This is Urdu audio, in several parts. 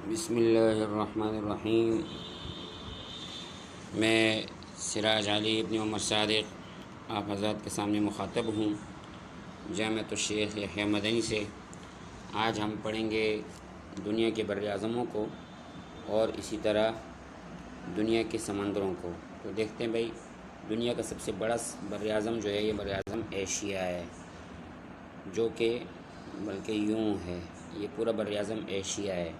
بسم اللہ الرحمن الرحیم۔ میں سراج علی ابن عمر صادق آپ حضرات کے سامنے مخاطب ہوں جامعۃ الشیخ یحییٰ مدنی سے۔ آج ہم پڑھیں گے دنیا کے بر اعظموں کو اور اسی طرح دنیا کے سمندروں کو۔ تو دیکھتے ہیں بھائی، دنیا کا سب سے بڑا بر اعظم جو ہے یہ بر اعظم ایشیا ہے، جو کہ بلکہ یوں ہے، یہ پورا بر اعظم ایشیا ہے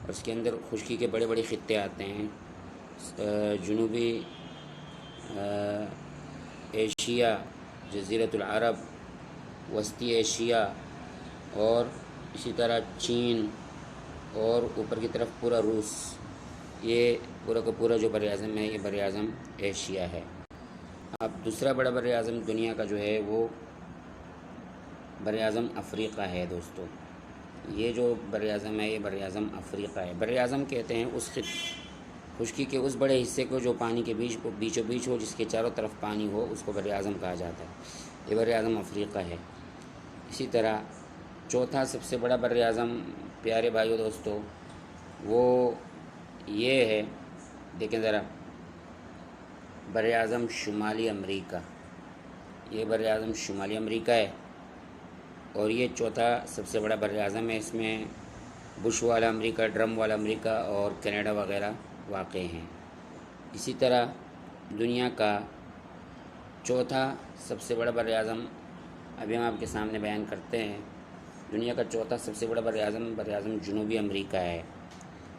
اور اس کے اندر خشکی کے بڑے بڑے خطے آتے ہیں۔ جنوبی ایشیا، جزیرۃ العرب، وسطی ایشیا اور اسی طرح چین اور اوپر کی طرف پورا روس، یہ پورا کا پورا جو بر اعظم ہے یہ بر اعظم ایشیا ہے۔ اب دوسرا بڑا بر اعظم دنیا کا جو ہے وہ بر اعظم افریقہ ہے دوستو۔ یہ جو بر اعظم ہے یہ بر اعظم افریقہ ہے۔ بر اعظم کہتے ہیں اس خشکی کے اس بڑے حصے کو جو پانی کے بیچوں بیچ ہو، جس کے چاروں طرف پانی ہو، اس کو بر اعظم کہا جاتا ہے۔ یہ بر اعظم افریقہ ہے۔ اسی طرح چوتھا سب سے بڑا بر اعظم پیارے بھائیو دوستو وہ یہ ہے، دیکھیں ذرا، بر اعظم شمالی امریکہ۔ یہ بر اعظم شمالی امریکہ ہے اور یہ چوتھا سب سے بڑا بر اعظم ہے۔ اس میں بش والا امریکہ، ڈرم والا امریکہ اور کینیڈا وغیرہ واقع ہیں۔ اسی طرح دنیا کا چوتھا سب سے بڑا بر اعظم ابھی ہم آپ کے سامنے بیان کرتے ہیں۔ دنیا کا چوتھا سب سے بڑا بر اعظم جنوبی امریکہ ہے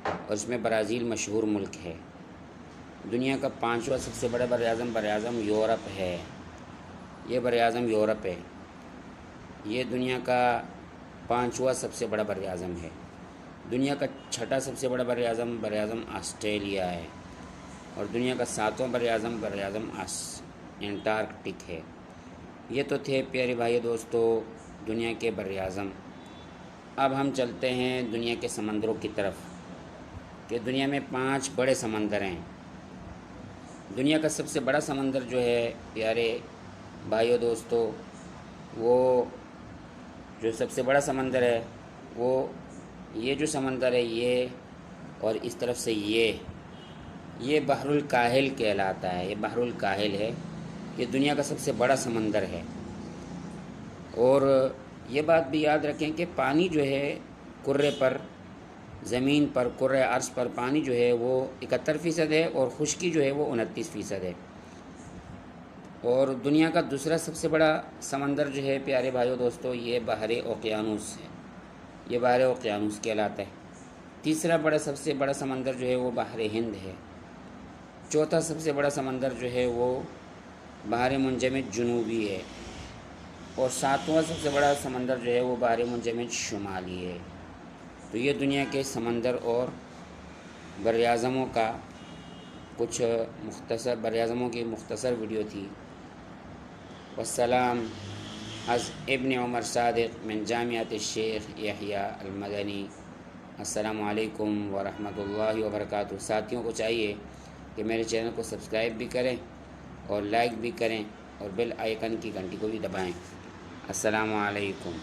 اور اس میں برازیل مشہور ملک ہے۔ دنیا کا پانچواں سب سے بڑا بر اعظم یورپ ہے۔ یہ بر اعظم یورپ ہے۔ یہ دنیا کا پانچواں سب سے بڑا بر اعظم ہے۔ دنیا کا چھٹا سب سے بڑا بر اعظم آسٹریلیا ہے اور دنیا کا ساتواں بر اعظم انٹارکٹک ہے۔ یہ تو تھے پیارے بھائی دوستو دنیا کے بر اعظم۔ اب ہم چلتے ہیں دنیا کے سمندروں کی طرف کہ دنیا میں 5 بڑے سمندر ہیں۔ دنیا کا سب سے بڑا سمندر جو ہے پیارے بھائیو دوستو، وہ جو سب سے بڑا سمندر ہے وہ یہ جو سمندر ہے یہ، اور اس طرف سے یہ بحر الکاہل کہلاتا ہے۔ یہ بحر الکاہل ہے، یہ دنیا کا سب سے بڑا سمندر ہے۔ اور یہ بات بھی یاد رکھیں کہ پانی جو ہے کرے پر، زمین پر، کرۂ ارض پر پانی جو ہے وہ 71% ہے اور خشکی جو ہے وہ 29% ہے۔ اور دنیا کا دوسرا سب سے بڑا سمندر جو ہے پیارے بھائیو دوستو یہ بحر اوقیانوس ہے۔ یہ بحر اوقیانوس کہلاتا ہے۔ تیسرا سب سے بڑا سمندر جو ہے وہ بحر ہند ہے۔ چوتھا سب سے بڑا سمندر جو ہے وہ بحر منجمد جنوبی ہے اور ساتواں سب سے بڑا سمندر جو ہے وہ بحر منجمد شمالی ہے۔ تو یہ دنیا کے سمندر اور بر اعظموں کا کچھ بر اعظموں کی مختصر ویڈیو تھی۔ والسلام از ابن عمر صادق من جامعۃ الشیخ یحییٰ المدنی۔ السلام علیکم ورحمۃ اللہ وبرکاتہ۔ ساتھیوں کو چاہیے کہ میرے چینل کو سبسکرائب بھی کریں اور لائک بھی کریں اور بیل آئیکن کی گھنٹی کو بھی دبائیں۔ السلام علیکم۔